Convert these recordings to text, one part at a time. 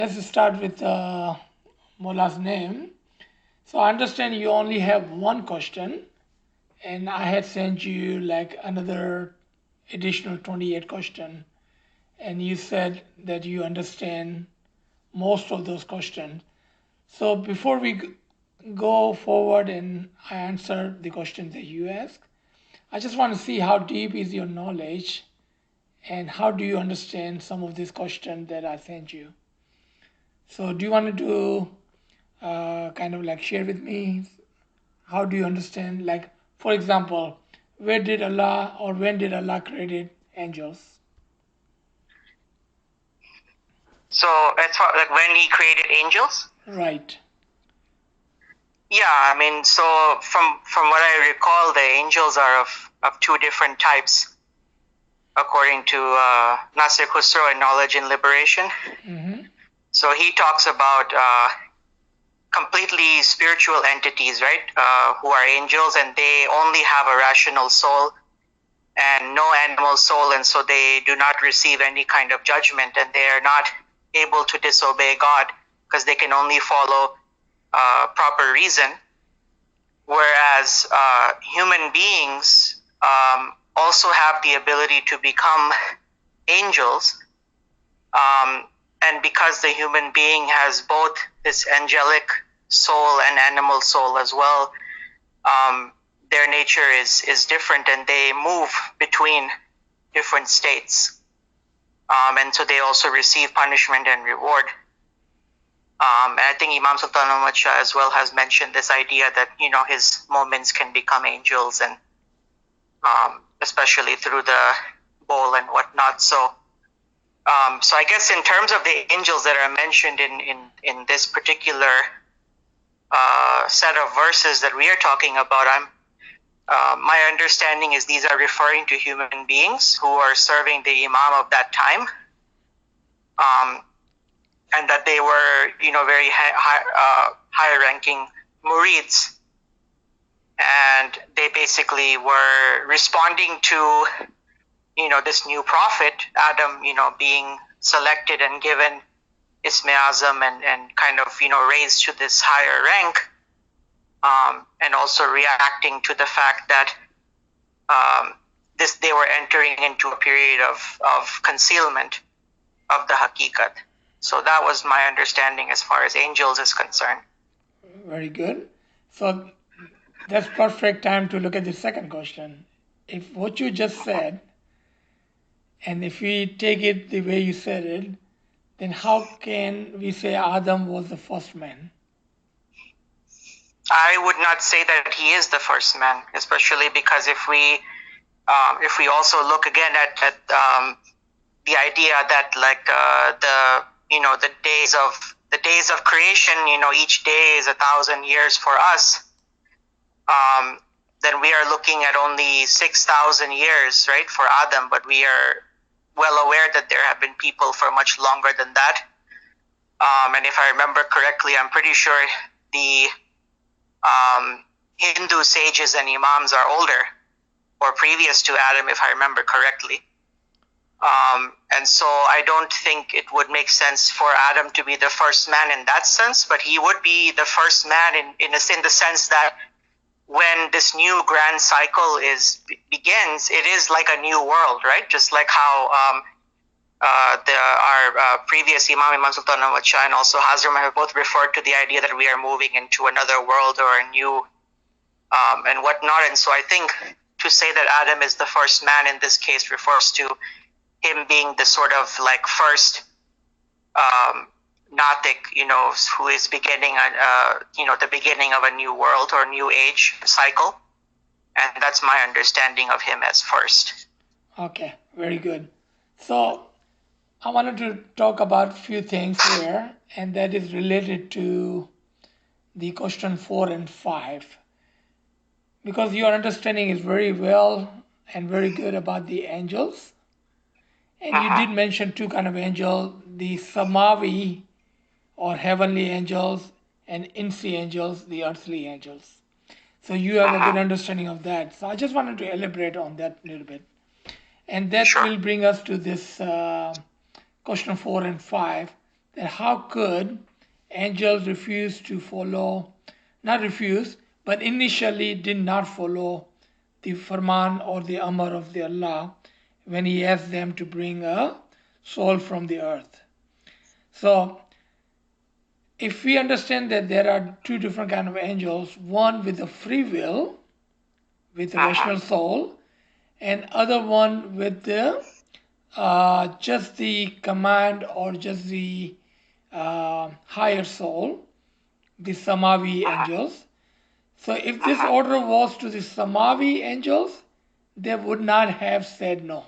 Let's start with Mola's name. So I understand you only have one question, and I had sent you like another additional 28 question, and you said that you understand most of those questions. So before we go forward and I answer the questions that you ask, I just want to see how deep is your knowledge and how do you understand some of these questions that I sent you. So do you want to do kind of like share with me how do you understand, like for example, where did Allah or when did Allah create angels? So as far like when he created angels, Right. yeah, I mean, so from what I recall, the angels are of two different types, according to Nasir Khusro in Knowledge and Liberation. Mm-hmm. So he talks about completely spiritual entities, right, who are angels, and they only have a rational soul and no animal soul, and so they do not receive any kind of judgment, and they are not able to disobey God because they can only follow proper reason. Whereas human beings also have the ability to become angels, and because the human being has both this angelic soul and animal soul as well, their nature is different, and they move between different states, and so they also receive punishment and reward. And I think Imam Sultan Muhammad Shah as well has mentioned this idea that his moments can become angels, and especially through the bowl and whatnot. So I guess in terms of the angels that are mentioned in this particular set of verses that we are talking about, my understanding is these are referring to human beings who are serving the Imam of that time, and that they were very high-ranking murids, and they basically were responding to this new prophet Adam, being selected and given Isme Azam and kind of raised to this higher rank, and also reacting to the fact that they were entering into a period of concealment of the hakikat. So that was my understanding as far as angels is concerned. Very good. So that's perfect time to look at the second question. If what you just said, and if we take it the way you said it, then how can we say Adam was the first man? I would not say that he is the first man, especially because if we also look again at the idea that like the days of creation, each day is 1,000 years for us, then we are looking at only 6,000 years, right, for Adam, but we are well aware that there have been people for much longer than that. And if I remember correctly, I'm pretty sure the Hindu sages and imams are older or previous to Adam, if I remember correctly. And so I don't think it would make sense for Adam to be the first man in that sense, but he would be the first man in the sense that when this new grand cycle begins, it is like a new world, right? Just like how our previous Imam Sultan Ahmad Shah and also Hazrat have both referred to the idea that we are moving into another world or a new and whatnot. And so I think to say that Adam is the first man in this case refers to him being the sort of like first Natik, who is beginning the beginning of a new world or new age cycle. And that's my understanding of him as first. Okay, very good. So I wanted to talk about a few things here, and that is related to the question 4 and 5. Because your understanding is very well and very good about the angels. And you did mention two kind of angels, the Samavi or heavenly angels and Insi angels, the earthly angels. So you have a good understanding of that. So I just wanted to elaborate on that a little bit. And that will bring us to this question 4 and 5. that how could angels refuse to follow, not refuse, but initially did not follow the farman or the amr of the Allah when he asked them to bring a soul from the earth. So if we understand that there are two different kind of angels, one with a free will, with a rational soul, and other one with the just the command or just the higher soul, the Samavi angels. So if this order was to the Samavi angels, they would not have said no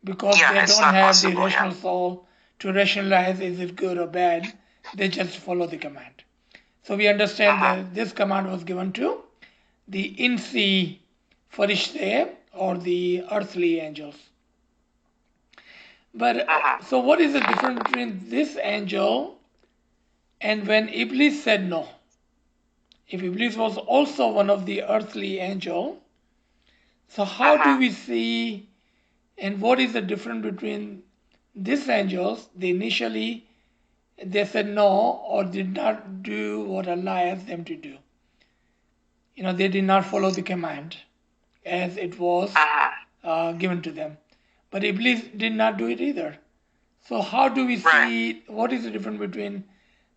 because Yeah, they it's don't not have the possible. Yeah. rational soul to rationalize is it good or bad. They just follow the command. So we understand that this command was given to the Insi Farishteh or the earthly angels. But so what is the difference between this angel and when Iblis said no? If Iblis was also one of the earthly angel, so how do we see and what is the difference between these angels? They initially they said no or did not do what Allah asked them to do. They did not follow the command as it was given to them. But Iblis did not do it either. So how do we Right. see what is the difference between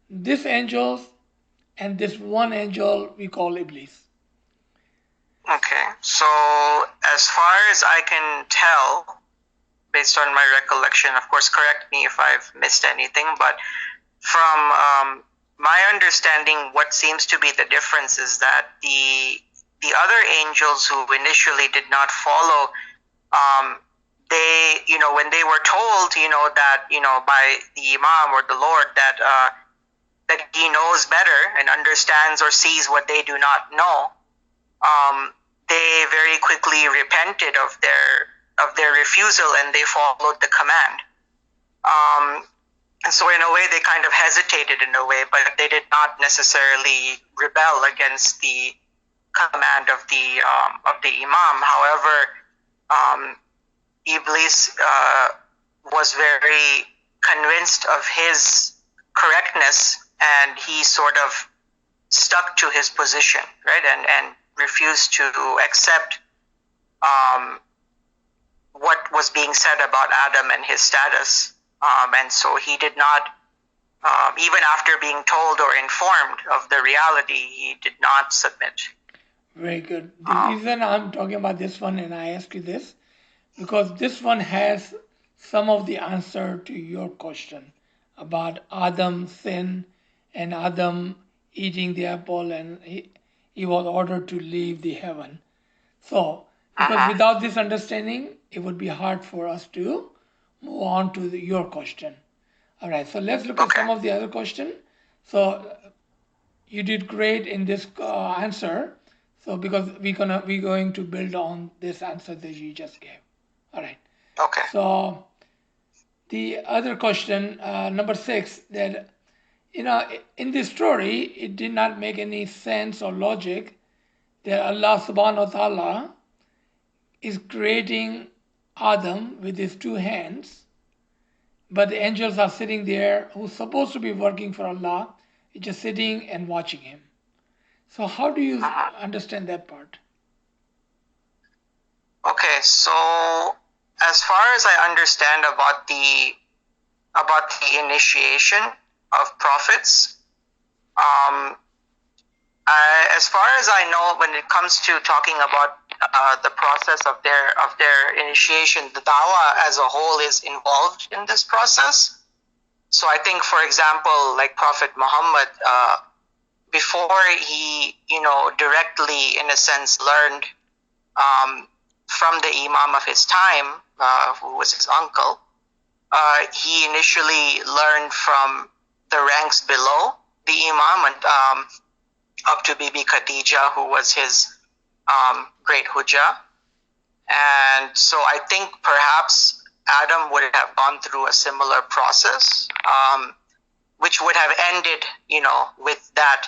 this angels and this one angel we call Iblis? Okay. So as far as I can tell, based on my recollection, of course, correct me if I've missed anything, but from my understanding, what seems to be the difference is that the other angels who initially did not follow, they, when they were told, that, by the Imam or the Lord that he knows better and understands or sees what they do not know, they very quickly repented of their refusal and they followed the command. And so in a way they kind of hesitated in a way, but they did not necessarily rebel against the command of the Imam. However, Iblis was very convinced of his correctness, and he sort of stuck to his position, right, and refused to accept what was being said about Adam and his status. And so he did not, even after being told or informed of the reality, he did not submit. Very good. The reason I'm talking about this one and I ask you this, because this one has some of the answer to your question about Adam's sin and Adam eating the apple and he was ordered to leave the heaven. So, because without this understanding, it would be hard for us to move on to your question. All right, so let's look at some of the other question. So you did great in this answer. So because we're going to build on this answer that you just gave. All right. Okay. So the other question, number 6, that in this story it did not make any sense or logic that Allah subhanahu wa ta'ala is creating Adam with his 2 hands, but the angels are sitting there who's supposed to be working for Allah, just sitting and watching him. So how do you understand that part? Okay, so as far as I understand about the initiation of prophets, as far as I know, when it comes to talking about the process of their initiation, the dawah as a whole is involved in this process. So I think, for example, like Prophet Muhammad, before he, directly, in a sense, learned from the Imam of his time, who was his uncle, he initially learned from the ranks below the Imam and up to Bibi Khadija, who was his great Hujjah. And so I think perhaps Adam would have gone through a similar process, which would have ended, with that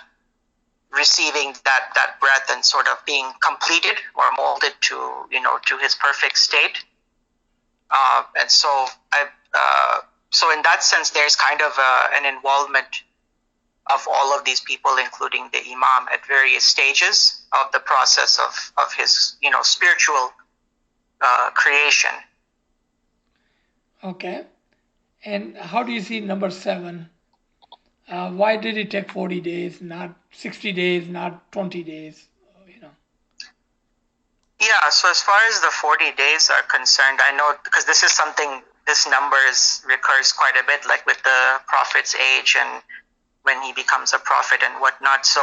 receiving that breath and sort of being completed or molded to, to his perfect state. And so So in that sense, there's kind of an involvement of all of these people, including the imam, at various stages of the process of his, spiritual creation. Okay. And how do you see number 7? Why did it take 40 days, not 60 days, not 20 days? You know. Yeah, so as far as the 40 days are concerned, I know because this number recurs quite a bit, like with the prophet's age and when he becomes a prophet and whatnot. So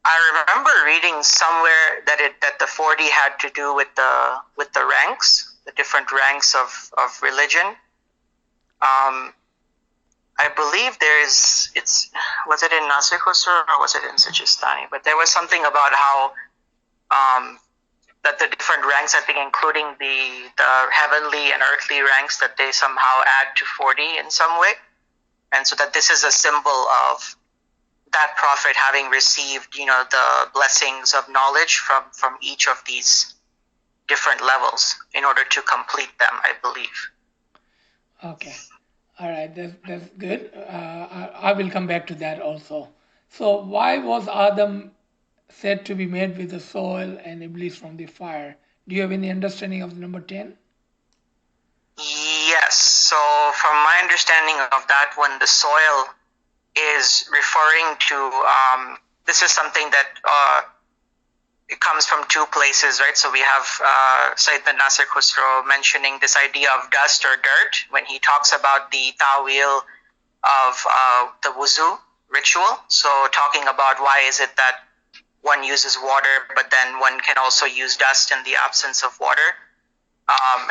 I remember reading somewhere that the 40 had to do with the ranks, the different ranks of religion. I believe was it in Nasir Khusro or was it in Sijistani? But there was something about how that the different ranks, I think, including the heavenly and earthly ranks, that they somehow add to 40 in some way, and so that this is a symbol of that prophet having received, the blessings of knowledge from each of these different levels in order to complete them, I believe. Okay. All right. That's good. I will come back to that also. So why was Adam said to be made with the soil and Iblis from the fire? Do you have any understanding of number 10? Yes. So from my understanding of that one, the soil is referring to, this is something that it comes from two places, right? So we have Sayyidina Nasir Khusro mentioning this idea of dust or dirt when he talks about the ta'wil of the wuzu ritual. So talking about why is it that one uses water, but then one can also use dust in the absence of water.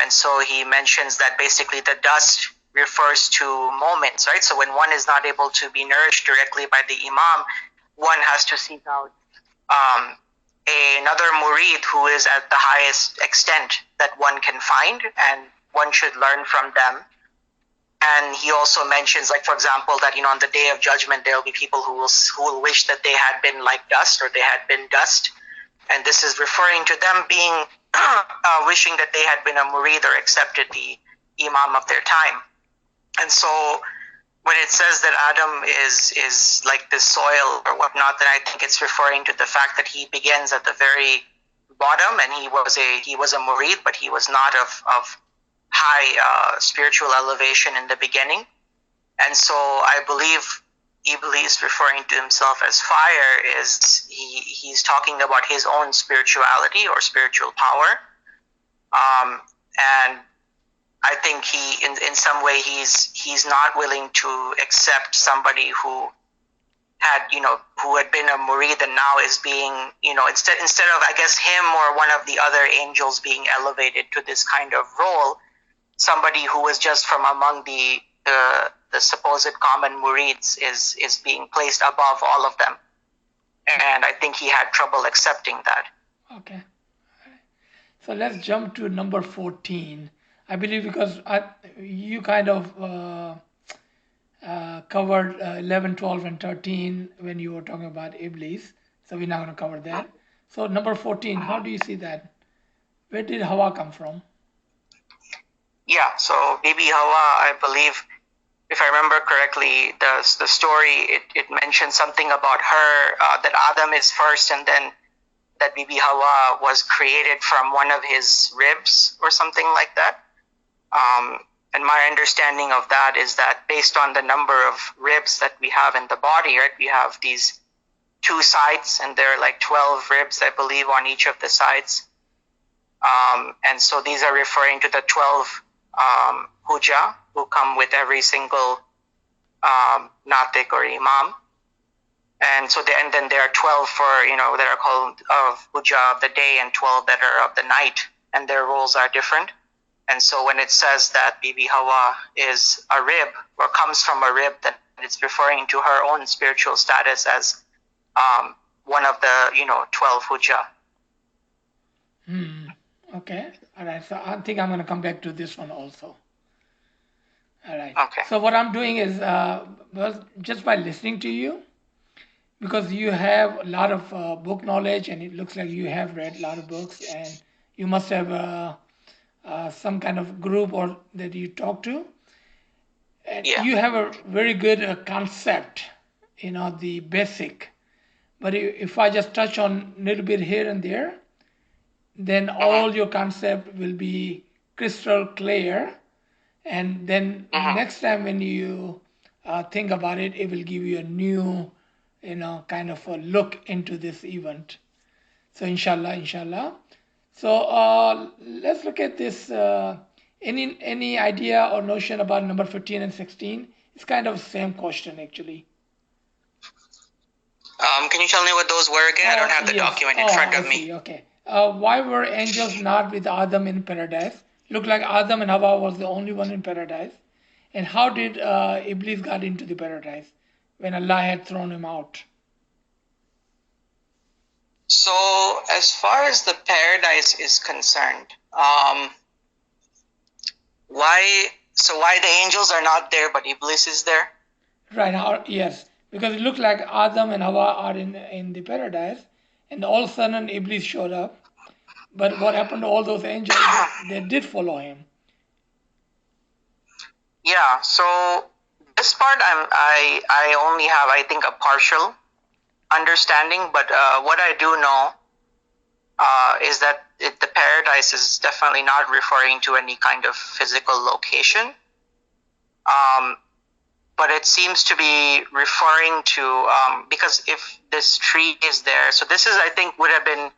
And so he mentions that basically the dust refers to moments, right? So when one is not able to be nourished directly by the imam, one has to seek out another murid who is at the highest extent that one can find, and one should learn from them. And he also mentions, like, for example, that on the day of judgment there will be people who will wish that they had been like dust, or they had been dust, and this is referring to them being wishing that they had been a murid or accepted the imam of their time. And so when it says that Adam is like this soil or whatnot, then I think it's referring to the fact that he begins at the very bottom, and he was a murid, but he was not of high spiritual elevation in the beginning. And so I believe Iblis, referring to himself as fire, he's talking about his own spirituality or spiritual power. And I think he, in some way, he's not willing to accept somebody who had been a murid and now is being, instead of, I guess, him or one of the other angels being elevated to this kind of role, somebody who was just from among the supposed common murids is being placed above all of them. And I think he had trouble accepting that. Okay. So let's jump to number 14. I believe because you kind of covered 11, 12, and 13 when you were talking about Iblis. So we're not going to cover that. So number 14, how do you see that? Where did Hawa come from? Yeah, so Bibi Hawa, I believe, if I remember correctly, the story, it mentions something about her, that Adam is first, and then that Bibi Hawa was created from one of his ribs or something like that. And my understanding of that is that based on the number of ribs that we have in the body, right, we have these two sides, and there are like 12 ribs, I believe, on each of the sides. And so these are referring to the 12 huja who come with every single natik or imam. And so then there are 12 for, that are called of huja of the day, and 12 that are of the night, and their roles are different. And so when it says that Bibi Hawa is a rib or comes from a rib, then it's referring to her own spiritual status as one of the 12 huja. Okay. All right. So I think I'm going to come back to this one also. All right. Okay. So what I'm doing is, well, just by listening to you, because you have a lot of book knowledge, and it looks like you have read a lot of books, and you must have some kind of group or that you talk to. And Yeah. you have a very good concept, the basic. But if I just touch on a little bit here and there, then all your concept will be crystal clear. And then next time when you think about it, it will give you a new, kind of a look into this event. So inshallah. So let's look at this. Any idea or notion about number 15 and 16? It's kind of the same question actually. Can you tell me what those were again? I don't have the Yes. document in front of I me. see. Okay. Why were angels not with Adam in paradise? Looked like Adam and Hawa was the only one in paradise. And how did Iblis got into the paradise when Allah had thrown him out? So, as far as the paradise is concerned, why the angels are not there but Iblis is there? Right. Yes. Because it looked like Adam and Hawa are in the paradise, and all of a sudden Iblis showed up. But what happened to all those angels? They did follow him. Yeah. So this part I only have, I think, a partial understanding, but what I do know is that the paradise is definitely not referring to any kind of physical location, but it seems to be referring to because if this tree is there, so this is, I think, would have been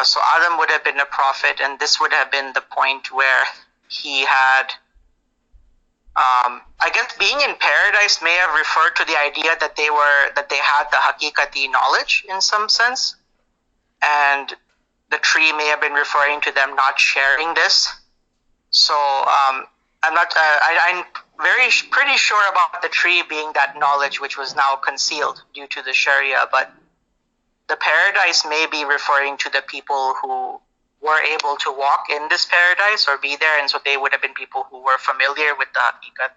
so Adam would have been a prophet, and this would have been the point where he had I guess being in paradise may have referred to the idea that they had the hakikati knowledge in some sense, and the tree may have been referring to them not sharing this. So I'm not. I'm pretty sure about the tree being that knowledge which was now concealed due to the Sharia, but the paradise may be referring to the people who were able to walk in this paradise or be there, and so they would have been people who were familiar with the hakikat.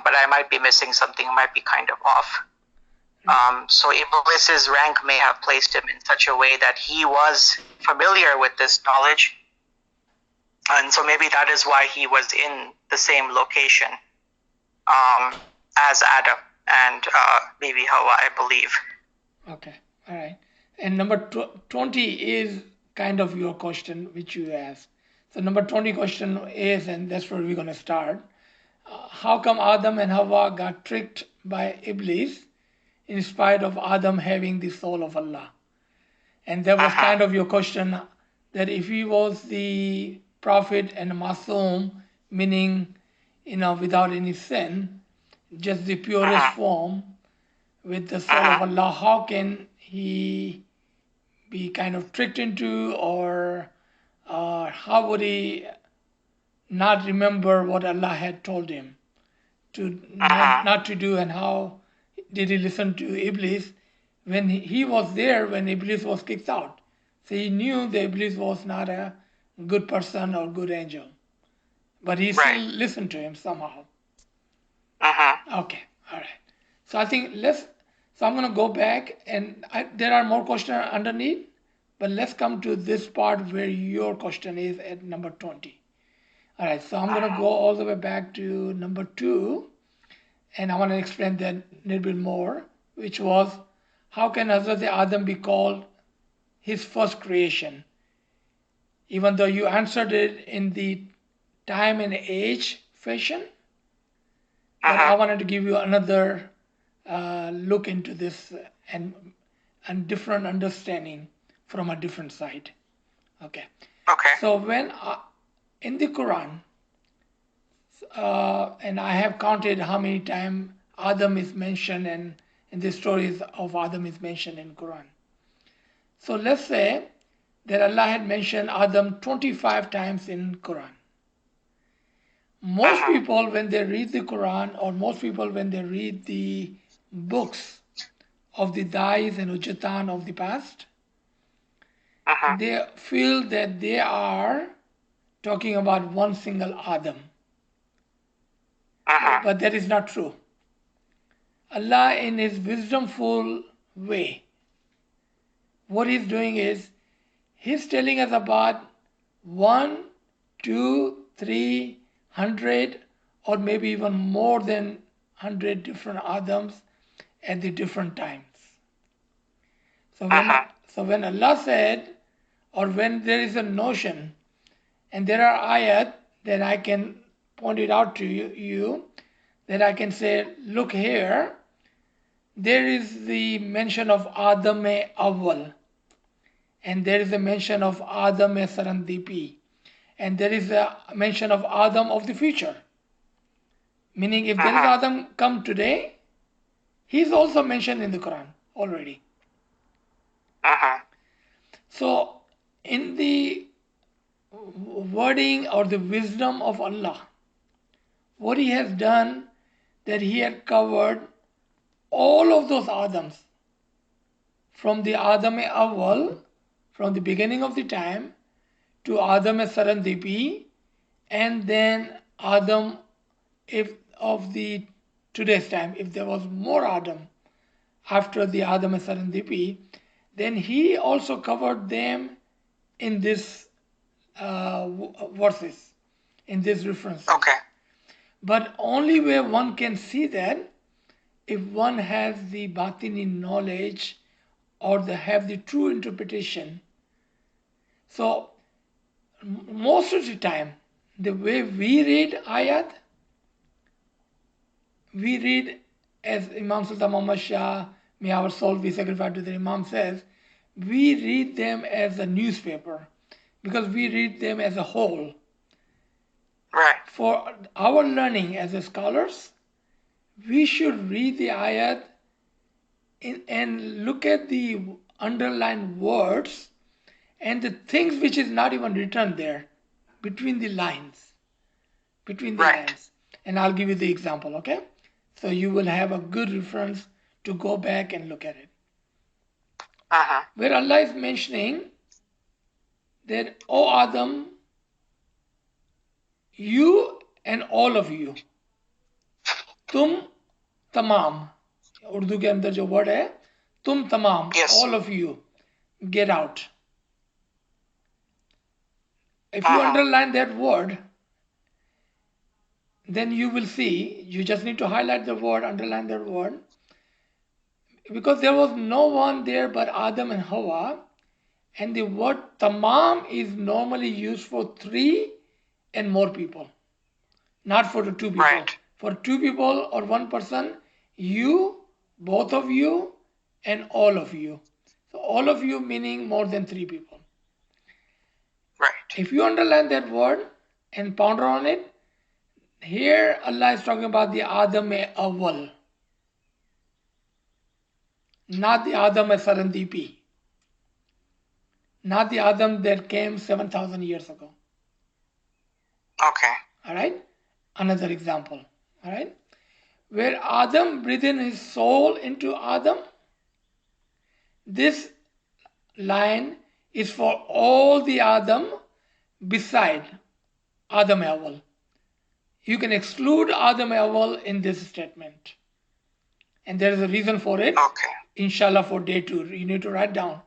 But I might be missing something. Might be kind of off. So Iblis's rank may have placed him in such a way that he was familiar with this knowledge, and so maybe that is why he was in the same location as Adam and maybe Hawa, I believe. Okay. All right. And number 20 is kind of your question which you asked. So number 20 question is, and that's where we're going to start. How come Adam and Hawa got tricked by Iblis in spite of Adam having the soul of Allah? And that was kind of your question, that if he was the prophet and Masoom, meaning, without any sin, just the purest form with the soul of Allah, how can he be kind of tricked into, or how would he not remember what Allah had told him to not to do, and how did he listen to Iblis when he was there when Iblis was kicked out? So he knew that Iblis was not a good person or good angel, but he still listened to him somehow. Okay, all right. So I think so I'm going to go back, and there are more questions underneath, but let's come to this part where your question is at number 20. All right, so I'm going to go all the way back to number 2, and I want to explain that a little bit more, which was, how can Hazrat Adam be called his first creation? Even though you answered it in the time and age fashion, but I wanted to give you another look into this and different understanding from a different side. Okay. So when in the Quran, and I have counted how many times Adam is mentioned, and the stories of Adam is mentioned in Quran. So let's say that Allah had mentioned Adam 25 times in Quran. Most people, when they read the Quran, or most people when they read the books of the Dais and Ujatan of the past, they feel that they are talking about one single Adam. But that is not true. Allah, in his wisdomful way, what he's doing is, he's telling us about 1, 2, 300, or maybe even more than 100 different Adams at the different times. So when Allah said, or when there is a notion, and there are ayat, then I can point it out to you that I can say, look here, there is the mention of Adam-e-Awwal, and there is a mention of Adam-e-Sarandipi, and there is a mention of Adam of the future. Meaning, if there is Adam come today, he is also mentioned in the Quran already. So, in the wording or the wisdom of Allah, what He has done, that He had covered all of those Adams, from the Adam-e-Awwal, from the beginning of the time, to Adam-e-Sarandipi, and then Adam of the today's time. If there was more Adam after the Adam-e-Sarandipi, then He also covered them in this verses, in this reference. Okay. But only way one can see that if one has the batini knowledge or have the true interpretation. So most of the time, the way we read ayat, we read as Imam Sultan Muhammad Shah, may our soul be sacrificed to the Imam, says, we read them as a newspaper because we read them as a whole. Right. For our learning as a scholars, we should read the ayat and look at the underlined words and the things which is not even written there, between the lines. Between the lines. And I'll give you the example, okay? So you will have a good reference to go back and look at it. Where Allah is mentioning that, O Adam, you and all of you, tum tamam, Urdu ke andar jo word hai, tum tamam, all of you, get out. If you underline that word, then you will see, you just need to highlight the word, underline that word, because there was no one there but Adam and Hawa, and the word tamam is normally used for 3 and more people, not for the 2 people. Right. For 2 people or 1 person, you, both of you, and all of you. So all of you meaning more than 3 people. Right. If you underline that word and ponder on it, here Allah is talking about the Adam-e-Awwal, not the Adam-e-Sarandipi, not the Adam that came 7,000 years ago. Okay. All right. Another example. All right. Where Adam breathed in his soul into Adam, this line is for all the Adam beside Adam-e-Awwal. You can exclude Adam-e-Awwal in this statement. And there is a reason for it. Okay. Inshallah, for day 2, you need to write down.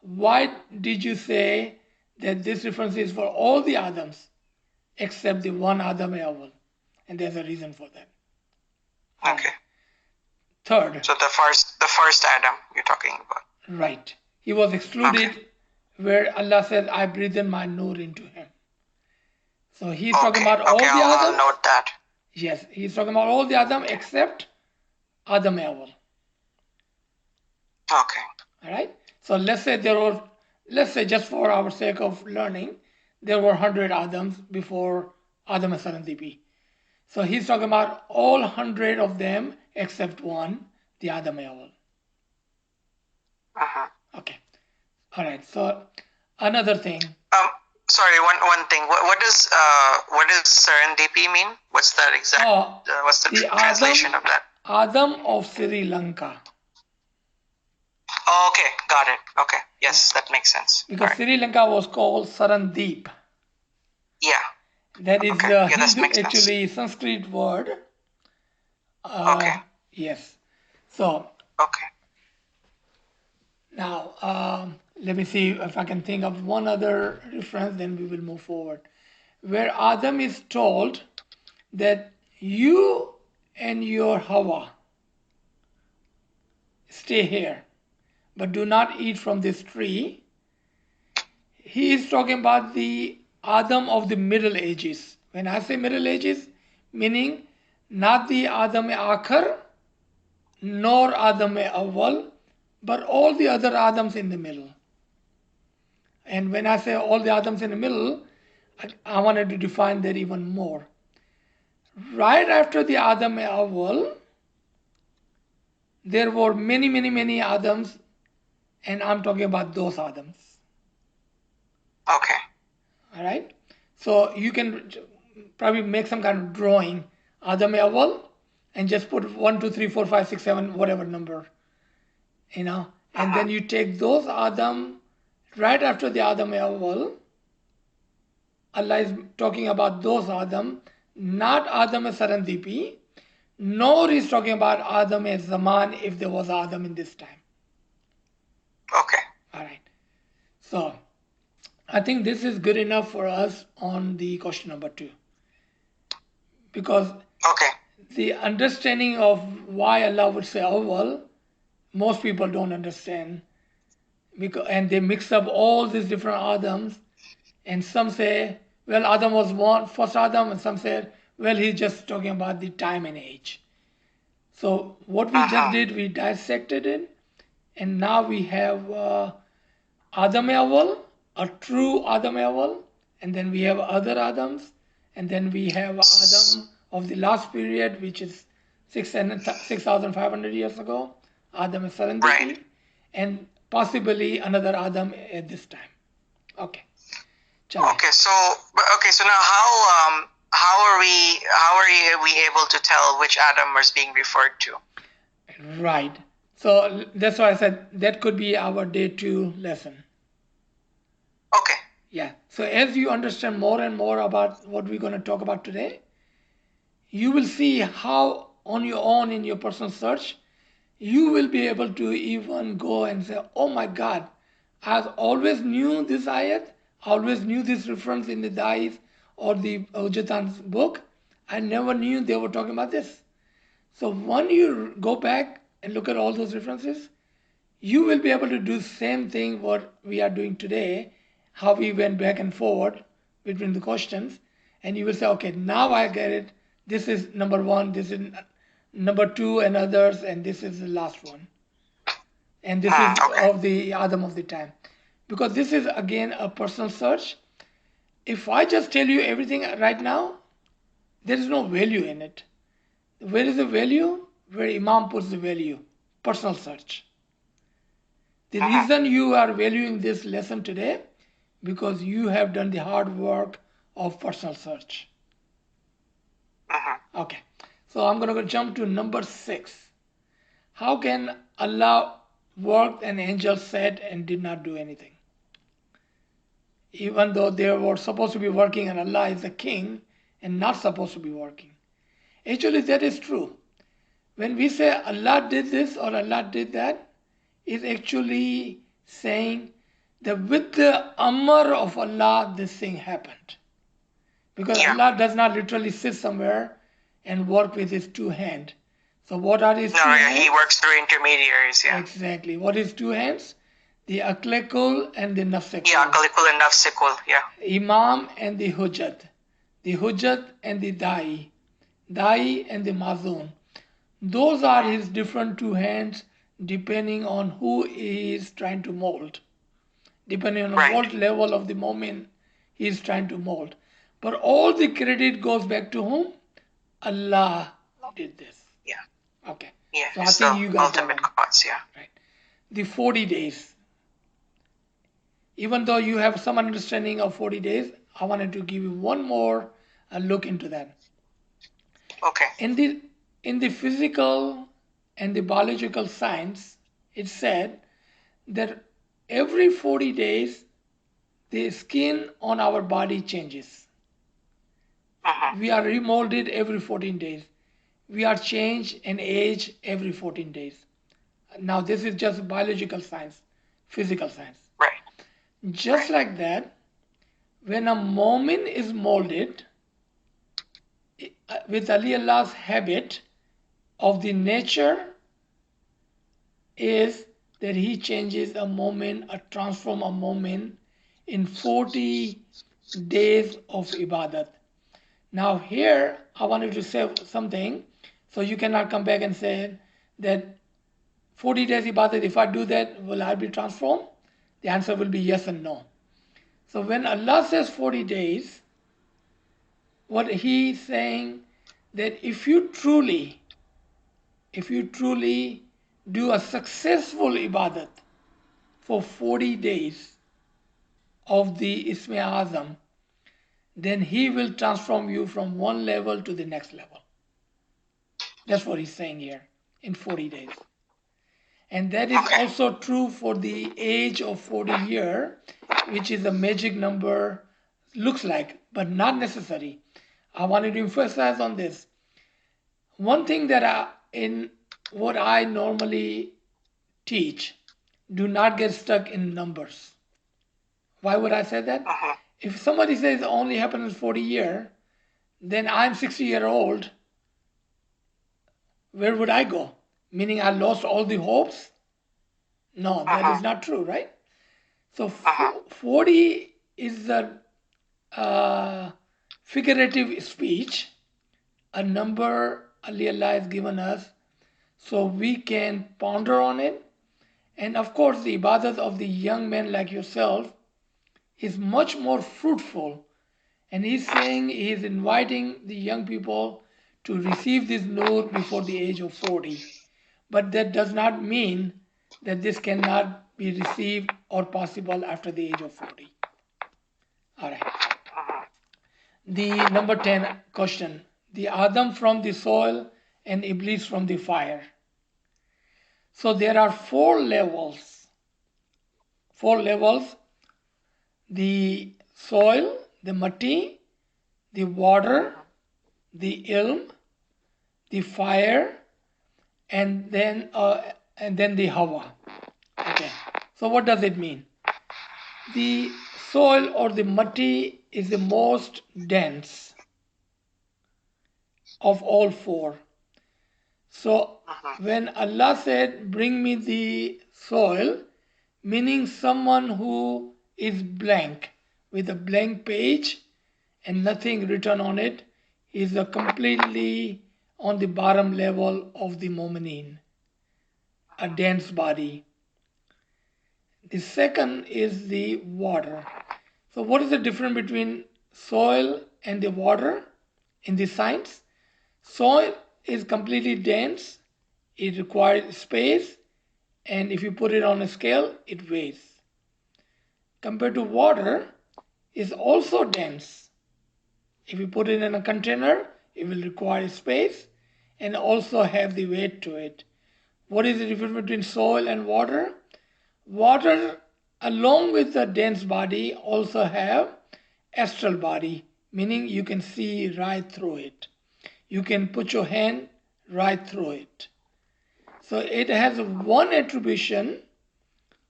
Why did you say that this reference is for all the Adams except the one Adam-e-Awwal? And there's a reason for that. Okay. Third. So the first Adam you're talking about. Right. He was excluded where Allah said, I breathed in my nur into him. So he's talking about all the Adam. I'll note that. Yes, he's talking about all the Adam except Adam-e-Awwal. Okay. All right. So let's say just for our sake of learning, there were 100 Adams before Adam and Sarandipi. So he's talking about all 100 of them except one, the Adam-e-Awwal. Okay. All right. So another thing. Sorry, one thing. What does Serendipity mean? What's that exact? What's the translation of that? Adam of Sri Lanka. Oh, okay, got it. Okay, yes, that makes sense. Because Sri Lanka was called Sarandeep. Yeah. That is the Hindu, actually Sanskrit word. Okay. Yes. So. Okay. Now, let me see if I can think of one other reference, then we will move forward. Where Adam is told that you and your Hawa stay here, but do not eat from this tree. He is talking about the Adam of the Middle Ages. When I say Middle Ages, meaning not the Adam Akhir nor Adam Awwal, but all the other Adams in the middle. And when I say all the Adams in the middle, I wanted to define that even more. Right after the Adam Awwal, there were many, many, many Adams, and I'm talking about those Adams. Okay. All right. So you can probably make some kind of drawing, Adam Awwal, and just put 1, 2, 3, 4, 5, 6, 7, whatever number, and then you take those Adam right after the Adam Awwal. Allah is talking about those Adam, not Adam Sarandipi, nor is talking about Adam as Zaman if there was Adam in this time. Okay. All right. So I think this is good enough for us on the question number 2. Because Okay. the understanding of why Allah would say Awwal, most people don't understand. And they mix up all these different Adams. And some say, well, Adam was born, first Adam, and some say, well, he's just talking about the time and age. So what we just did, we dissected it, and now we have Adam Awwal, a true Adam Awwal, and then we have other Adams, and then we have Adam of the last period, which is 6,500 years ago, Adam Sarandipi, Right. and possibly another Adam at this time. Okay. Chalo. Okay. So now how are we able to tell which Adam was being referred to? Right. So that's why I said that could be our day 2 lesson. Okay. Yeah. So as you understand more and more about what we're going to talk about today, you will see how on your own in your personal search, you will be able to even go and say, oh my God, I always knew this ayat, always knew this reference in the Dais or the Ujatan's book. I never knew they were talking about this. So when you go back and look at all those references, you will be able to do the same thing what we are doing today, how we went back and forward between the questions, and you will say, okay, now I get it. This is number 1, this is number 2 and others, and this is the last one. And this is Okay. of the Adam of the time. Because this is again a personal search. If I just tell you everything right now, there is no value in it. Where is the value? Where Imam puts the value. Personal search. The reason you are valuing this lesson today, because you have done the hard work of personal search. Okay. So I'm going to jump to number 6. How can Allah work and angels said and did not do anything? Even though they were supposed to be working and Allah is the king and not supposed to be working. Actually, that is true. When we say Allah did this or Allah did that, is actually saying that with the amr of Allah, this thing happened. Because Allah does not literally sit somewhere and work with his 2 hands. So what are his 2 hands? He works through intermediaries. Yeah. Exactly. What is 2 hands? The Aqlikul and the Nafsikul. Yeah, Aqlikul and Nafsikul. Yeah. Imam and the Hujjat. The Hujjat and the Da'i. Da'i and the Mazun. Those are his different 2 hands depending on who he is trying to mold. Depending on what level of the moment he is trying to mold. But all the credit goes back to whom? Allah did this. Yeah. Okay. Yeah. So I think you got ultimate that one. cause. Yeah. Right. The 40 days. Even though you have some understanding of 40 days, I wanted to give you one more look into that. Okay. In the physical and the biological science, it said that every 40 days, the skin on our body changes. We are remolded every 14 days. We are changed and age every 14 days. Now, this is just biological science, physical science. Right. Just like that, when a moment is molded, with Ali Allah's habit of the nature is that he changes a moment, transform a moment in 40 days of ibadat. Now here I wanted to say something, so you cannot come back and say that 40 days ibadat, if I do that, will I be transformed? The answer will be yes and no. So when Allah says 40 days, what he's saying that if you truly do a successful ibadat for 40 days of the Ism Azam, then he will transform you from one level to the next level. That's what he's saying here, in 40 days. And that is also true for the age of 40 year, which is a magic number, looks like, but not necessary. I wanted to emphasize on this. One thing that in what I normally teach, do not get stuck in numbers. Why would I say that? If somebody says it only happens in 40 years, then I'm 60-year-old. Where would I go? Meaning I lost all the hopes? No, that is not true, right? So 40 is a figurative speech, a number Allah has given us so we can ponder on it. And of course, the ibadat of the young men like yourself is much more fruitful. And he's saying, he's inviting the young people to receive this nur before the age of 40. But that does not mean that this cannot be received or possible after the age of 40. All right. The number 10 question. The Adam from the soil and Iblis from the fire. So there are 4 levels. 4 levels. The soil, the mati, the water, the ilm, the fire, and then the hawa. Okay. So what does it mean? The soil or the mati is the most dense of all 4. So when Allah said, bring me the soil, meaning someone who is blank, with a blank page and nothing written on it, is a completely on the bottom level of the mu'mineen, a dense body. The second is the water. So what is the difference between soil and the water in the science? Soil is completely dense, it requires space, and if you put it on a scale, it weighs. Compared to water, is also dense. If you put it in a container, it will require space and also have the weight to it. What is the difference between soil and water? Water, along with the dense body, also have astral body, meaning you can see right through it. You can put your hand right through it. So it has 1 attribution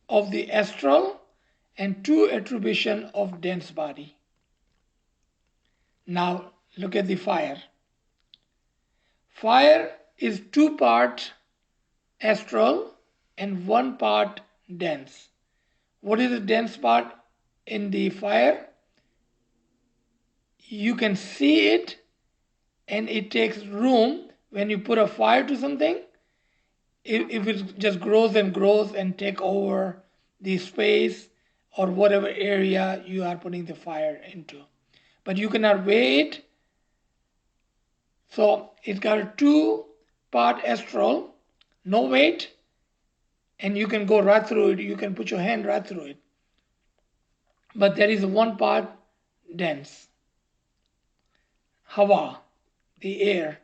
of the astral and 2 attribution of dense body. Now look at the fire. Fire is 2 part astral and 1 part dense. What is the dense part in the fire? You can see it, and it takes room. When you put a fire to something, if it just grows and take over the space or whatever area you are putting the fire into. But you cannot weigh it. So it's got a 2 part astral, no weight, and you can go right through it. You can put your hand right through it. But there is 1 part dense. Hawa, the air,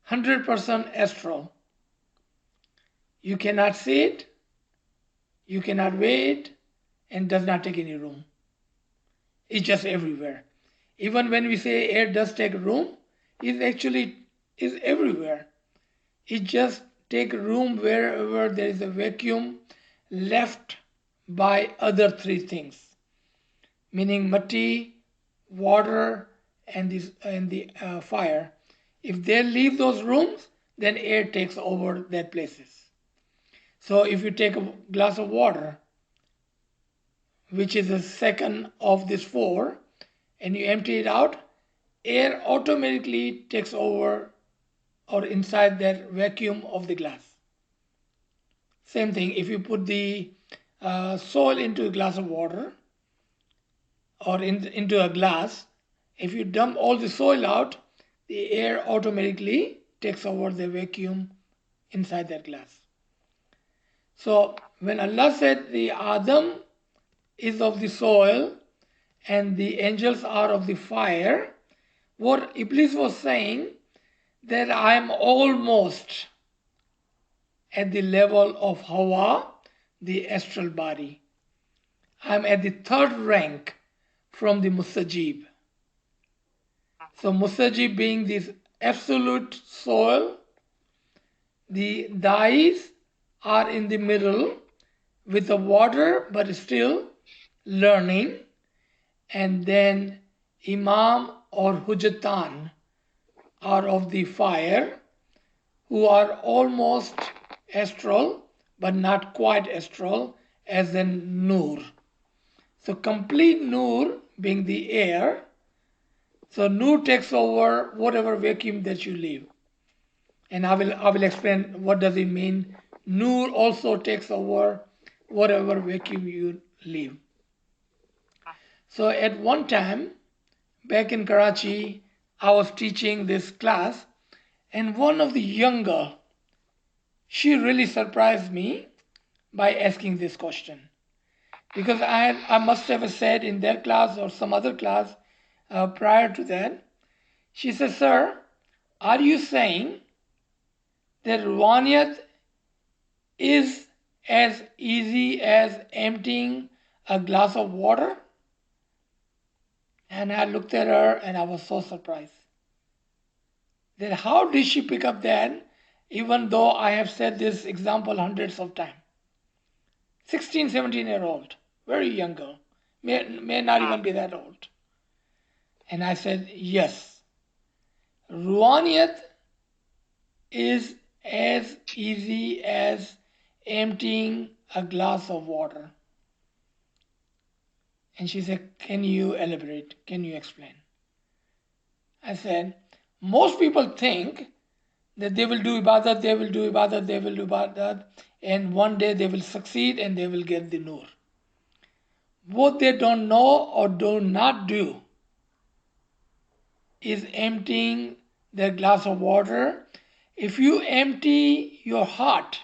100% astral. You cannot see it, you cannot weigh it, and does not take any room. It's just everywhere. Even when we say air does take room, it actually is everywhere. It just takes room wherever there is a vacuum left by other 3 things, meaning mati, water, and the fire. If they leave those rooms, then air takes over that places. So if you take a glass of water, which is the second of these four, and you empty it out, air automatically takes over or inside that vacuum of the glass. Same thing, if you put the soil into a glass of water or into a glass, if you dump all the soil out, the air automatically takes over the vacuum inside that glass. So when Allah said the Adam is of the soil and the angels are of the fire, what Iblis was saying that I am almost at the level of Hawa, the astral body. I am at the third rank from the Mustajib. So Mustajib being this absolute soul, the dais are in the middle with the water but still learning, and then Imam or Hujatan are of the fire who are almost astral but not quite astral, as in Nur. So complete Nur being the air, so Nur takes over whatever vacuum that you leave. And I will explain what does it mean. Nur also takes over whatever vacuum you leave. So at one time, back in Karachi, I was teaching this class, and one of the young girl, she really surprised me by asking this question. Because I must have said in that class or some other class prior to that, she said, "Sir, are you saying that Ruhaniyat is as easy as emptying a glass of water?" And I looked at her and I was so surprised. Then how did she pick up that, even though I have said this example hundreds of times? 16, 17-year-old, very young girl, may not even be that old. And I said, yes, Ruhaniyat is as easy as emptying a glass of water. And she said, can you elaborate? Can you explain? I said, most people think that they will do ibadat, they will do ibadat, they will do ibadat, and one day they will succeed and they will get the nur. What they don't know or do not do is emptying their glass of water. If you empty your heart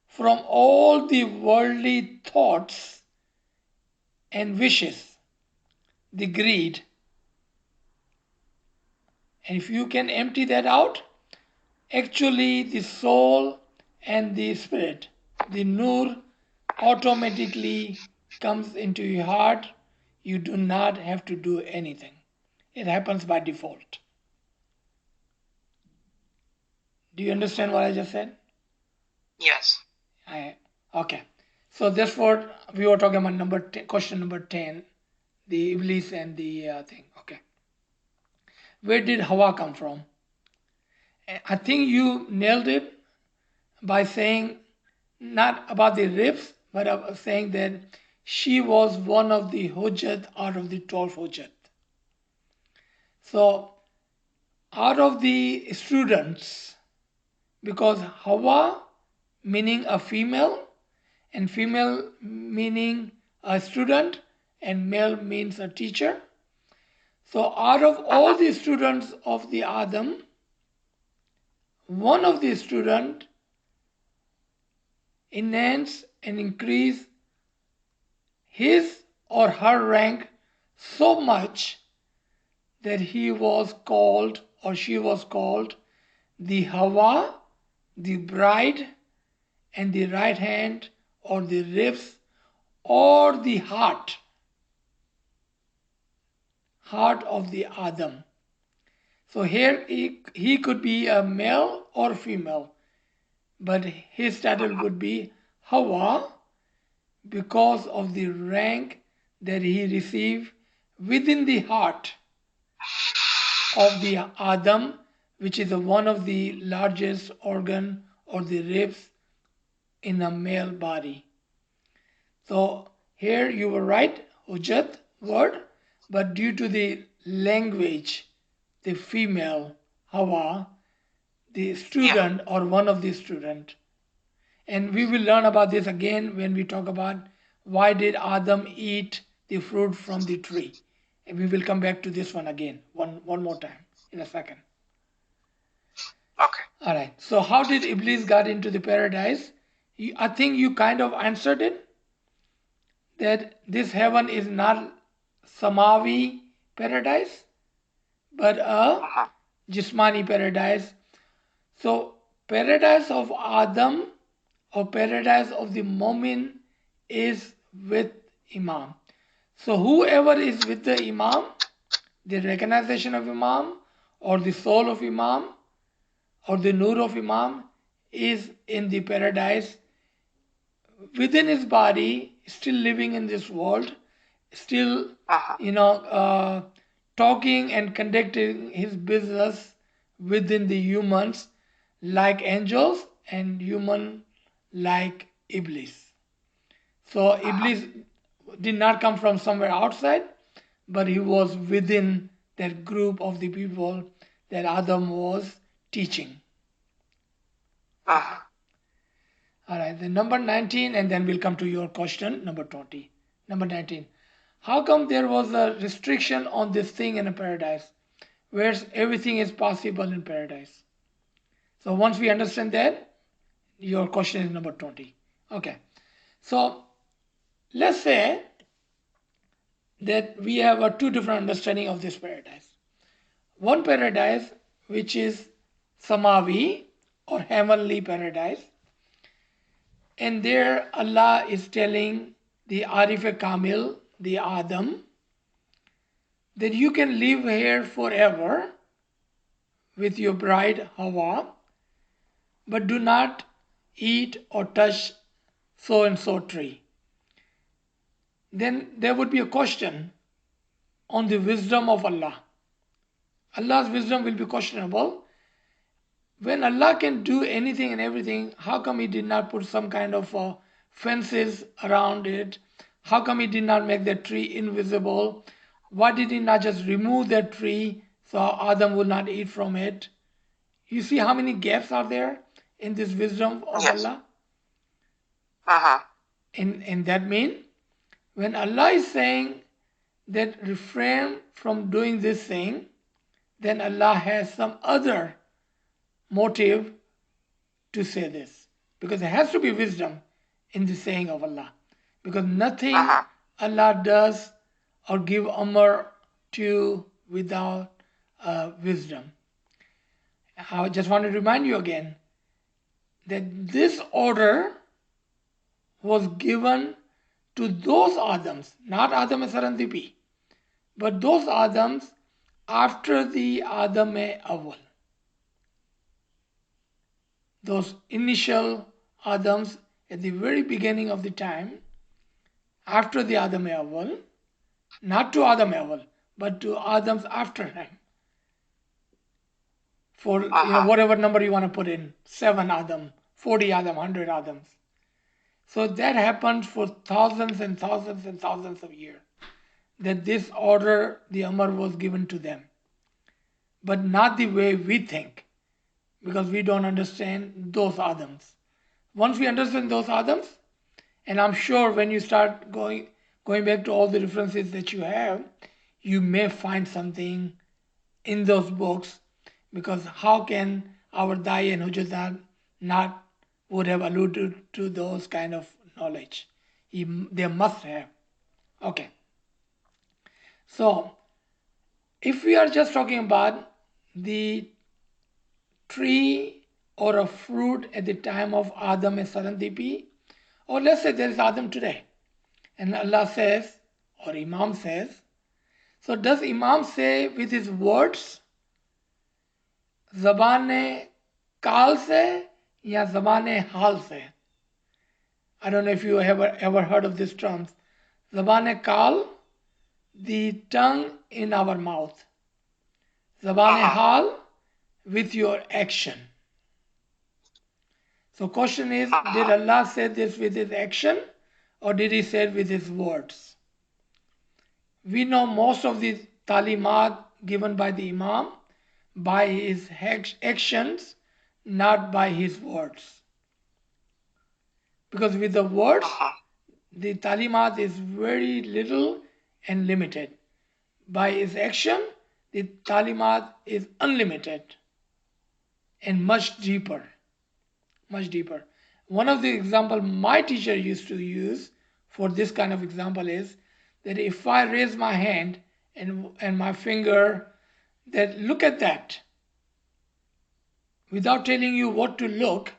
from all the worldly thoughts and wishes, the greed, and if you can empty that out, actually the soul and the spirit, the nur, automatically comes into your heart. You do not have to do anything. It happens by default. Do you understand what I just said? Yes. Okay. So therefore, we were talking about question number 10, the Iblis and the thing. Okay. Where did Hawa come from? I think you nailed it by saying not about the ribs, but saying that she was one of the Hujjat out of the 12 Hujjat. So out of the students, because Hawa meaning a female, and female meaning a student, and male means a teacher. So out of all the students of the Adam, one of the student enhance and increase his or her rank so much that he was called or she was called the Hawa, the bride, and the right hand or the ribs or the heart of the Adam. So here he could be a male or female, but his title would be Hawa because of the rank that he received within the heart of the Adam, which is one of the largest organ or the ribs in a male body. So here you were right, hujat word, but due to the language, the female Hawa, the student or one of the student, and we will learn about this again when we talk about why did Adam eat the fruit from the tree. And we will come back to this one again, one more time in a second. Okay. All right. So how did Iblis got into the paradise? I think you kind of answered it, that this heaven is not Samavi paradise, but a Jismani paradise. So paradise of Adam or paradise of the Mu'min is with Imam. So whoever is with the Imam, the recognition of Imam or the soul of Imam or the Nur of Imam is in the paradise within his body, still living in this world, still, talking and conducting his business within the humans, like angels and human like Iblis. So Iblis did not come from somewhere outside, but he was within that group of the people that Adam was teaching. All right, then number 19, and then we'll come to your question, number 20. Number 19. How come there was a restriction on this thing in a paradise, where everything is possible in paradise? So once we understand that, your question is number 20. Okay. So let's say that we have a two different understanding of this paradise. One paradise, which is Samavi or heavenly paradise, and there Allah is telling the Arif Kamil, the Adam, that you can live here forever with your bride Hawa, but do not eat or touch so and so tree. Then there would be a question on the wisdom of Allah. Allah's wisdom will be questionable. When Allah can do anything and everything, how come He did not put some kind of fences around it? How come He did not make that tree invisible? Why did He not just remove that tree so Adam would not eat from it? You see how many gaps are there in this wisdom of Allah? And that means when Allah is saying that refrain from doing this thing, then Allah has some other motive to say this, because there has to be wisdom in the saying of Allah, because nothing Allah does or give amr to without wisdom. I just want to remind you again that this order was given to those Adams, not Adam Sarandipi, but those Adams after the Adam Awal. Those initial Adams at the very beginning of the time, after the Adam Awal, not to Adam Awal, but to Adams after him. For whatever number you want to put in, 7 Adam, 40 Adam, 100 Adams. So that happened for thousands and thousands and thousands of years, that this order, the Amr, was given to them. But not the way we think, because we don't understand those Adams. Once we understand those Adams, and I'm sure when you start going back to all the references that you have, you may find something in those books, because how can our Dai and Hujjat not would have alluded to those kind of knowledge? They must have. Okay. So if we are just talking about the tree or a fruit at the time of Adam and Sarandipi, or let's say there is Adam today, and Allah says, or Imam says, so does Imam say with his words, Zabane Kal se ya Zabane Hal se? I don't know if you have ever heard of these terms. Zabane Kal, the tongue in our mouth. Zaban hal with your action. So question is, did Allah say this with his action or did he say it with his words? We know most of the talimat given by the Imam by his actions, not by his words. Because with the words, the talimat is very little and limited. By his action, the talimat is unlimited and much deeper. Much deeper. One of the example my teacher used to use for this kind of example is that if I raise my hand and my finger, that look at that, without telling you what to look,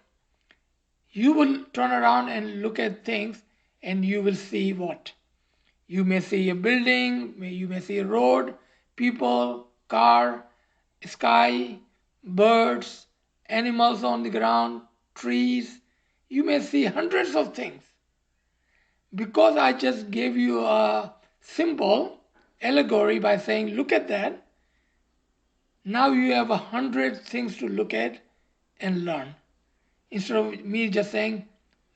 you will turn around and look at things and you will see what? You may see a building, you may see a road, people, car, sky, birds, animals on the ground, trees. You may see hundreds of things. Because I just gave you a simple allegory by saying, look at that, now you have 100 things to look at and learn. Instead of me just saying,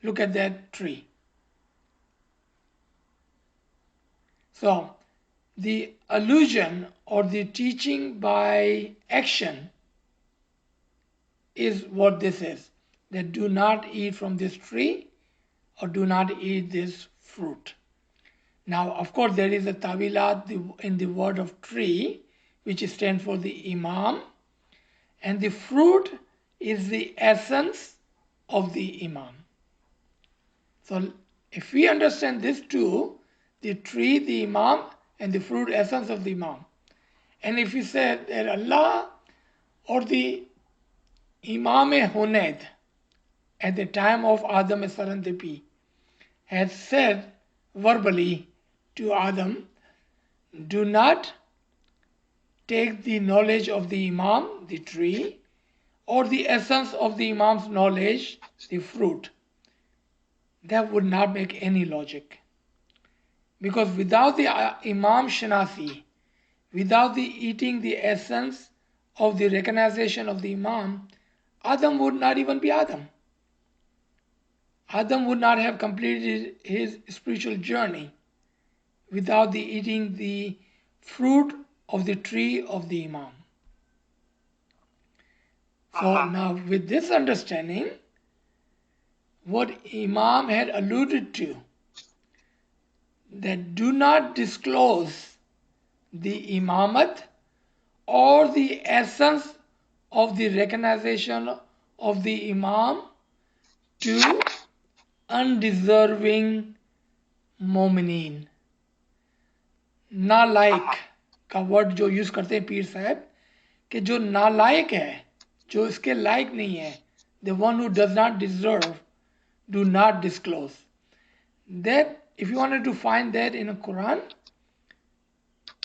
look at that tree. So, the allusion or the teaching by action is what this is. That do not eat from this tree or do not eat this fruit. Now, of course, there is a tawilat in the word of tree, which stands for the Imam, and the fruit is the essence of the Imam. So, if we understand this two, the tree, the Imam, and the fruit essence of the Imam. And if we say that Allah or the Imam Hunayd at the time of Adam Sarantipi had said verbally to Adam, do not take the knowledge of the Imam, the tree, or the essence of the Imam's knowledge, the fruit. That would not make any logic. Because without the Imam Shanasi, without the eating the essence of the recognition of the Imam, Adam would not even be Adam. Adam would not have completed his spiritual journey without the eating the fruit of the tree of the Imam. So now with this understanding, what Imam had alluded to, that do not disclose the imamat or the essence of the recognition of the Imam to undeserving मोमिनीन. नालायक का word जो use करते हैं पीर साहब कि जो नालायक है, जो इसके लायक नहीं है, the one who does not deserve, do not disclose. That if you wanted to find that in a Quran,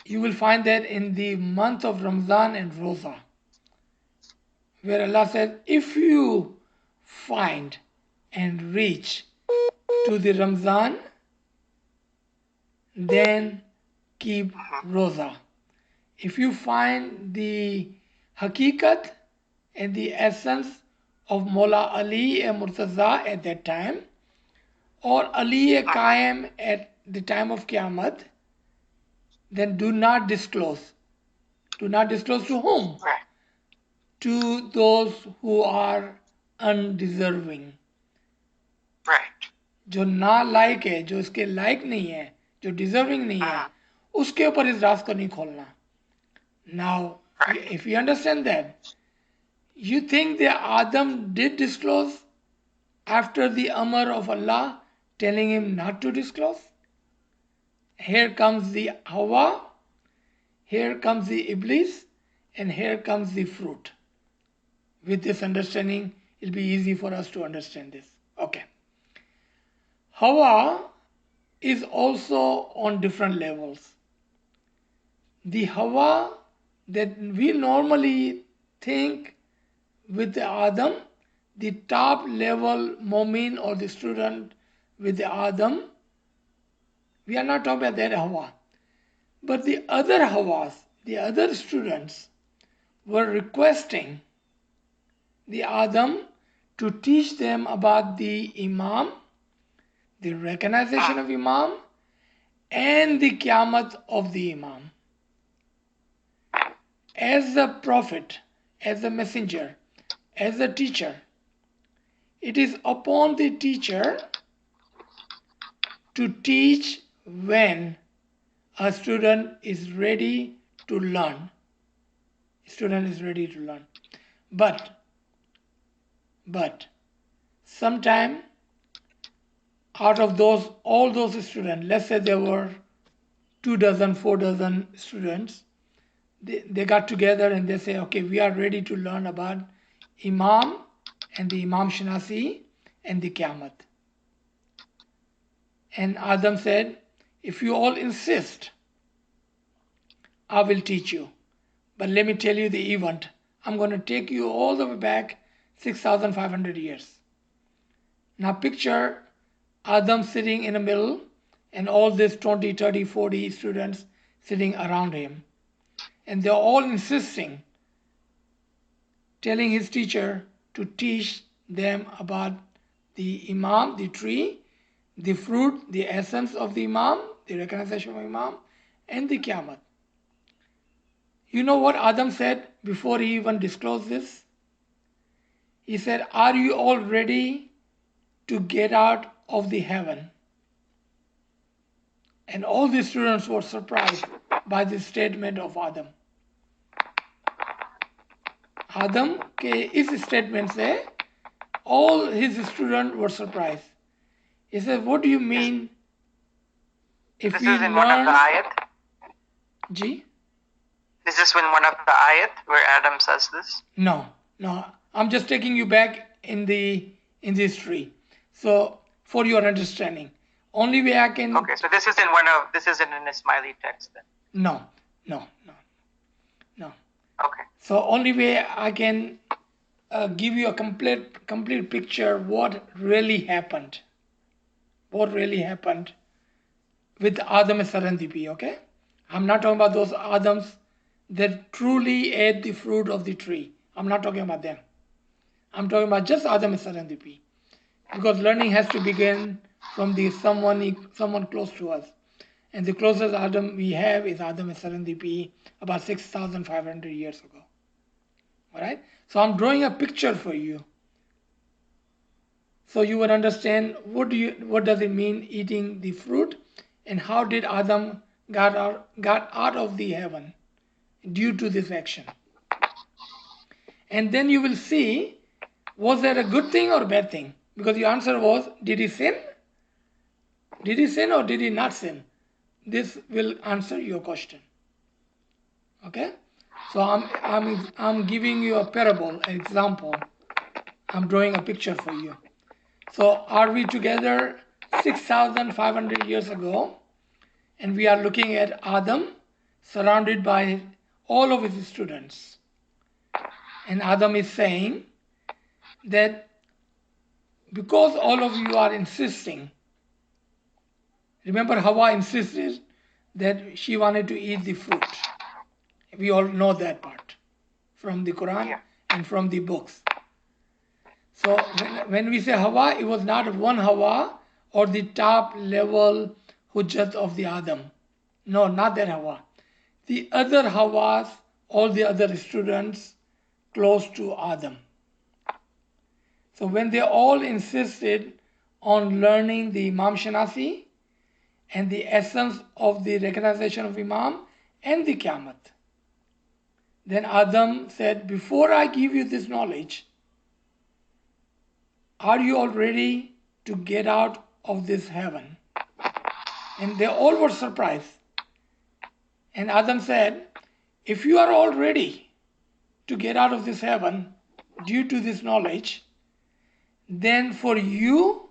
you will find that in the month of Ramzan and Rosa, where Allah says, if you find and reach to the Ramzan, then keep Rosa. If you find the Hakikat and the essence of Mola Ali and Murtaza at that time, or Ali Qaim at the time of Qiyamah, then do not disclose. Do not disclose to whom? To those who are undeserving. Right. जो ना लायक है, जो इसके लायक नहीं है, जो deserving नहीं है, उसके ऊपर इस राज को नहीं खोलना. Now, if you understand that, you think that Adam did disclose after the Amr of Allah telling him not to disclose? Here comes the Hawa, here comes the Iblis, and here comes the fruit. With this understanding, it'll be easy for us to understand this. Okay. Hawa is also on different levels. The Hawa that we normally think with the Adam, the top level Momin or the student with the Adam, we are not talking about that Hawa. But the other Hawas, the other students were requesting the Adam to teach them about the Imam, the recognition of Imam, and the Qiyamah of the Imam. As a prophet, as a messenger, as a teacher, it is upon the teacher to teach when a student is ready to learn. Student is ready to learn. But sometime out of all those students, let's say there were 2 dozen, 4 dozen students, they got together and they say, okay, we are ready to learn about Imam and the Imam Shinasi and the Qiyamah. And Adam said, if you all insist, I will teach you. But let me tell you the event. I'm going to take you all the way back 6,500 years. Now picture Adam sitting in the middle and all these 20, 30, 40 students sitting around him. And they're all insisting, telling his teacher to teach them about the Imam, the tree, the fruit, the essence of the Imam, the recognition of Imam, and the Qiyamah. You know what Adam said before he even disclosed this? He said, are you all ready to get out of the heaven? And all the students were surprised by this statement of Adam. Adam के इस statement से all his students were surprised. He said, what do you mean if we learn? One of the ayat? Ji? Is this in one of the ayat where Adam says this? No. I'm just taking you back in the history. So for your understanding. Only way I can. Okay, so this isn't an Ismaili text then. No. Okay. So only way I can give you a complete picture what really happened. What really happened with Adam and Sarandipi, okay? I'm not talking about those Adams that truly ate the fruit of the tree. I'm not talking about them. I'm talking about just Adam and Sarandipi. Because learning has to begin from someone close to us. And the closest Adam we have is Adam and Sarandipi about 6,500 years ago. All right? So I'm drawing a picture for you. So you would understand what does it mean eating the fruit and how did Adam got out of the heaven due to this action. And then you will see, was that a good thing or bad thing? Because your answer was, did he sin? Did he sin or did he not sin? This will answer your question. Okay? So I'm giving you a parable, an example. I'm drawing a picture for you. So are we together 6,500 years ago? And we are looking at Adam surrounded by all of his students. And Adam is saying that because all of you are insisting, remember Hawa insisted that she wanted to eat the fruit. We all know that part from the Quran and from the books. So when we say Hawa, it was not one Hawa or the top level Hujjat of the Adam. No, not that Hawa. The other Hawas, all the other students close to Adam. So when they all insisted on learning the Imam Shanasi and the essence of the recognition of Imam and the Qiyamah, then Adam said, before I give you this knowledge, are you all ready to get out of this heaven? And they all were surprised. And Adam said, if you are all ready to get out of this heaven due to this knowledge, then for you,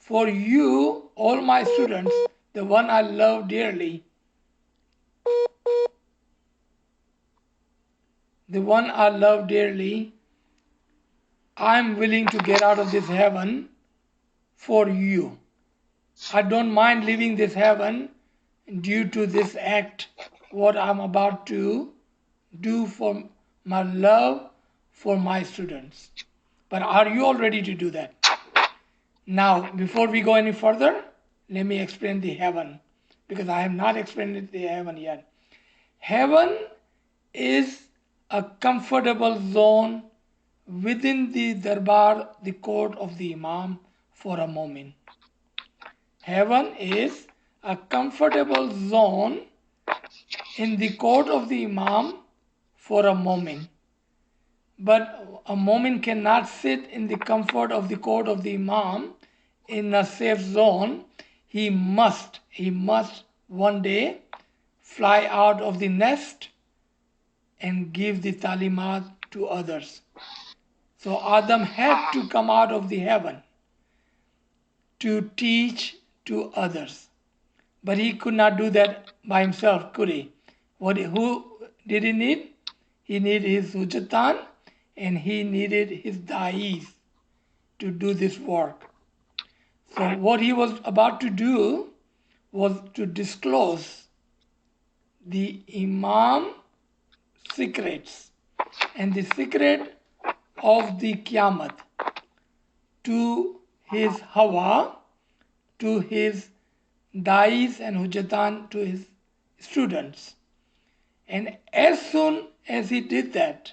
all my students, the one I love dearly, I'm willing to get out of this heaven for you. I don't mind leaving this heaven due to this act, what I'm about to do for my love for my students. But are you all ready to do that? Now, before we go any further, let me explain the heaven, because I have not explained the heaven yet. Heaven is a comfortable zone within the darbar, the court of the Imam, for a moment. Heaven is a comfortable zone in the court of the Imam for a moment. But a moment cannot sit in the comfort of the court of the Imam in a safe zone. He must one day fly out of the nest and give the talimat to others. So Adam had to come out of the heaven to teach to others. But he could not do that by himself, could he? Who did he need? He needed his hujatan and he needed his da'is to do this work. So what he was about to do was to disclose the Imam secrets and the secret of the Qiyamah to his Hawa, to his Dais and Hujatan, to his students. And as soon as he did that,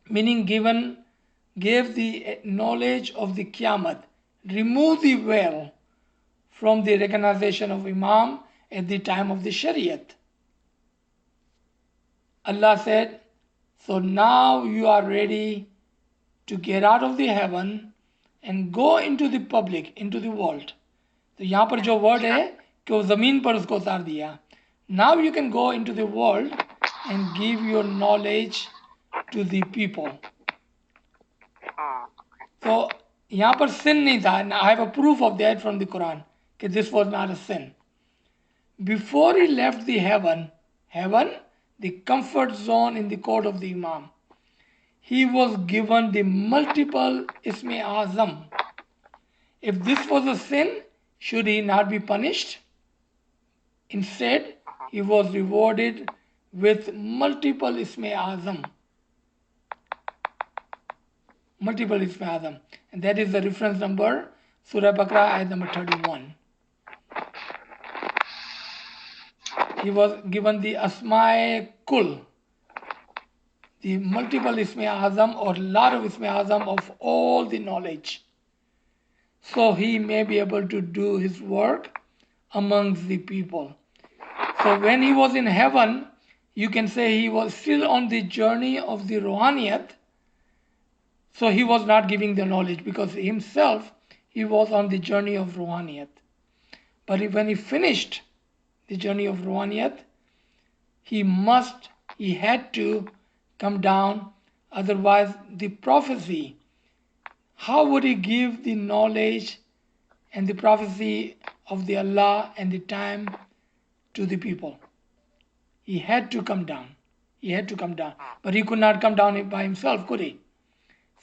meaning gave the knowledge of the Qiyamah, remove the veil from the recognition of Imam at the time of the Shariat. Allah said, so now you are ready to get out of the heaven and go into the public, into the world. तो यहाँ पर जो word है कि वो ज़मीन पर उसको उतार दिया. Now you can go into the world and give your knowledge to the people. So यहाँ पर sin नहीं था. And I have a proof of that from the Quran कि this was not a sin. Before he left the heaven, the comfort zone in the court of the Imam, he was given the multiple Isme Azam. If this was a sin, should he not be punished? Instead, he was rewarded with multiple Isme Azam. Multiple Isme Azam. And that is the reference number, Surah Baqarah, ayat number 31. He was given the Asma'i Kul, the multiple Isme Azam or lot of Isme Azam of all the knowledge. So he may be able to do his work amongst the people. So when he was in heaven, you can say he was still on the journey of the Ruhaniyat. So he was not giving the knowledge because himself, he was on the journey of Ruhaniyat. But when he finished the journey of Ruhaniyat, he had to come down. Otherwise, the prophecy, how would he give the knowledge and the prophecy of the Allah and the time to the people? He had to come down. He had to come down. But he could not come down by himself, could he?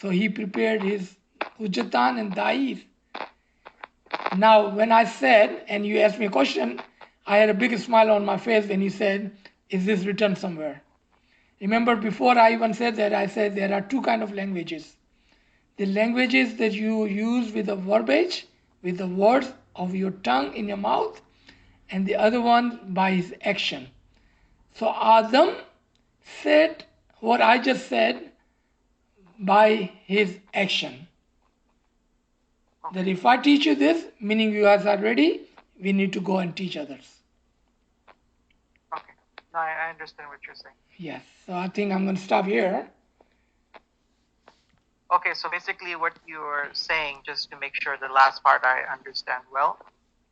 So he prepared his Hujatan and Da'if. Now, when I said, and you asked me a question, I had a big smile on my face when you said, is this written somewhere? Remember, before I even said that, I said there are two kinds of languages. The languages that you use with the verbiage, with the words of your tongue in your mouth, and the other one by his action. So Adam said what I just said by his action. That if I teach you this, meaning you guys are ready, we need to go and teach others. Okay. No, I understand what you're saying. Yes. So I think I'm going to stop here. Okay, so basically what you're saying, just to make sure the last part I understand well,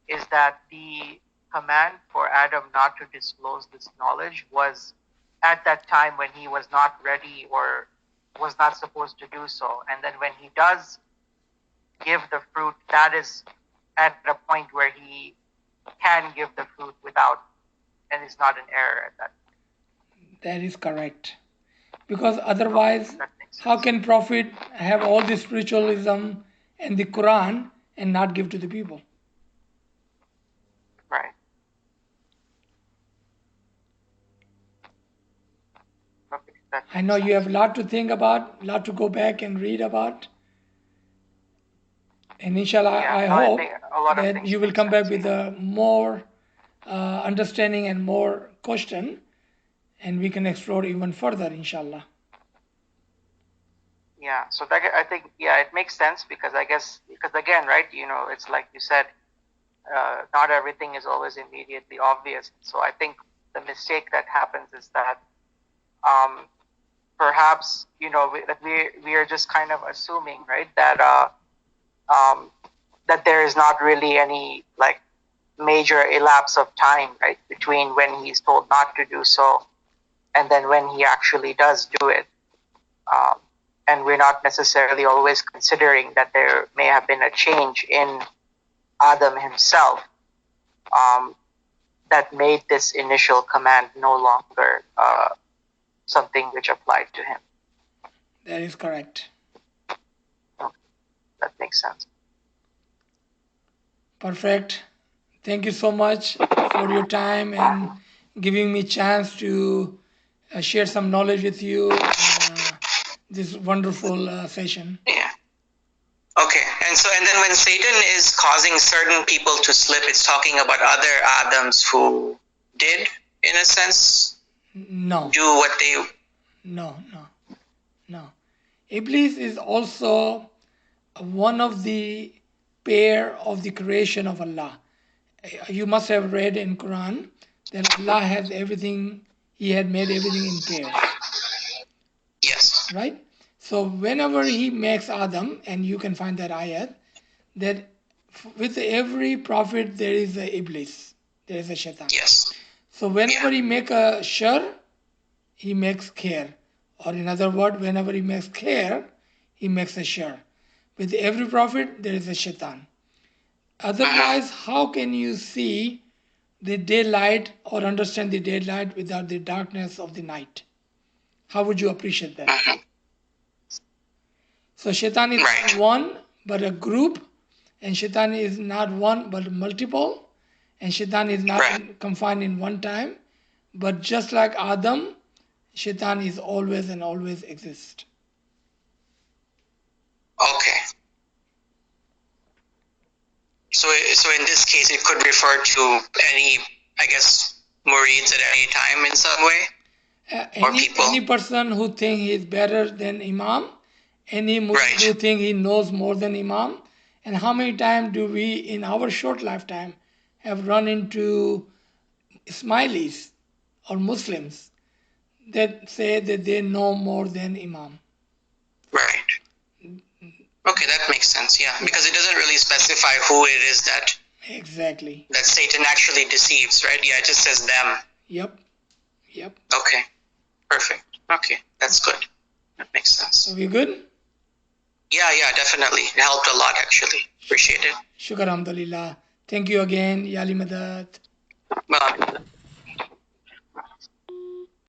is that the command for Adam not to disclose this knowledge was at that time when he was not ready or was not supposed to do so. And then when he does give the fruit, that is at a point where he can give the fruit without, and it's not an error at that point. That is correct. Because otherwise, how can Prophet have all the spiritualism and the Quran and not give to the people? Right. I know you have a lot to think about, a lot to go back and read about. And inshallah, I hope that you will come back with a more understanding and more question, and we can explore even further, inshallah. Yeah, so that, I think, yeah, it makes sense because I guess, because again, right, it's like you said, not everything is always immediately obvious. So I think the mistake that happens is that perhaps, that we are just kind of assuming, right, that that there is not really any like major elapse of time, right, between when he's told not to do so and then when he actually does do it. And we're not necessarily always considering that there may have been a change in Adam himself that made this initial command no longer something which applied to him. That is correct. Okay. That makes sense. Perfect. Thank you so much for your time and giving me chance to share some knowledge with you this wonderful session. Yeah. Okay, and then when Satan is causing certain people to slip, it's talking about other Adams who did, in a sense, no, do what they. No. Iblis is also one of the pair of the creation of Allah. You must have read in Quran that Allah has everything. He had made everything in pairs. Yes. Right? So whenever he makes Adam, and you can find that ayat, that with every prophet there is a Iblis, there is a Shaitan. Yes. So whenever he make a shar, he makes khair. Or in other words, whenever he makes khair, he makes a shar. With every prophet there is a Shaitan. Otherwise, how can you see the daylight or understand the daylight without the darkness of the night? How would you appreciate that? So Shaitan is not one, but a group, and Shaitan is not one, but multiple, and Shaitan is not confined in one time, but just like Adam, Shaitan is always and always exist. Okay. So in this case, it could refer to any, I guess, murids at any time in some way? Any person who think he is better than Imam, any Muslim who think he knows more than Imam, and how many times do we in our short lifetime have run into Ismailis or Muslims that say that they know more than Imam? Right. Okay, that makes sense, yeah. Because it doesn't really specify who it is that exactly that Satan actually deceives, right? Yeah, it just says them. Yep. Okay, perfect. Okay, that's good. That makes sense. Are we good? Yeah, definitely. It helped a lot, actually. Appreciate it. Shukar, alhamdulillah. Thank you again, Yali Madad. Well,